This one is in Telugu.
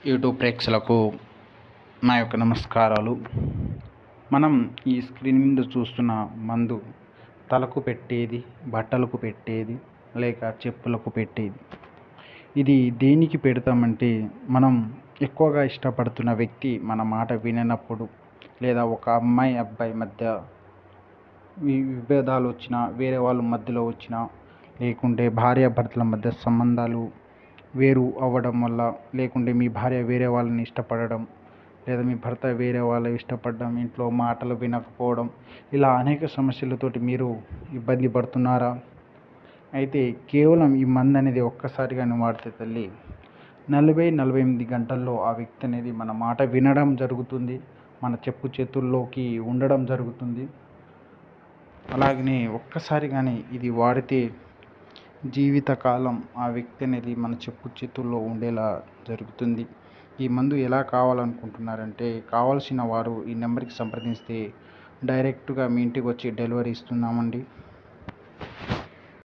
యూట్యూబ్ ప్రేక్షకులకు నా యొక్క నమస్కారాలు. మనం ఈ స్క్రీన్ మీద చూస్తున్న మందు తలకు పెట్టేది, బట్టలకు పెట్టేది, లేక చెప్పులకు పెట్టేది. ఇది దేనికి పెడతామంటే, మనం ఎక్కువగా ఇష్టపడుతున్న వ్యక్తి మన మాట విననప్పుడు, లేదా ఒక అమ్మాయి అబ్బాయి మధ్య విభేదాలు వచ్చినా, వేరే వాళ్ళ మధ్యలో వచ్చినా, లేకుంటే భార్యాభర్తల మధ్య సంబంధాలు వేరు అవ్వడం వల్ల, లేకుంటే మీ భార్య వేరే వాళ్ళని ఇష్టపడడం, లేదా మీ భర్త వేరే వాళ్ళు ఇష్టపడడం, ఇంట్లో మాటలు వినకపోవడం, ఇలా అనేక సమస్యలతోటి మీరు ఇబ్బంది పడుతున్నారా? అయితే కేవలం ఈ మందు అనేది ఒక్కసారిగానే వాడితే తల్లి 40-48 గంటల్లో ఆ వ్యక్తి అనేది మన మాట వినడం జరుగుతుంది, మన చెప్పు చేతుల్లోకి ఉండడం జరుగుతుంది. అలాగనే ఒక్కసారి కానీ ఇది వాడితే జీవితకాలం ఆ వ్యక్తి అనేది మన చెప్పు చేతుల్లో ఉండేలా జరుగుతుంది. ఈ మందు ఎలా కావాలనుకుంటున్నారంటే, కావాల్సిన వారు ఈ నెంబర్కి సంప్రదిస్తే డైరెక్ట్గా మీ ఇంటికి వచ్చి డెలివరీ ఇస్తున్నామండి.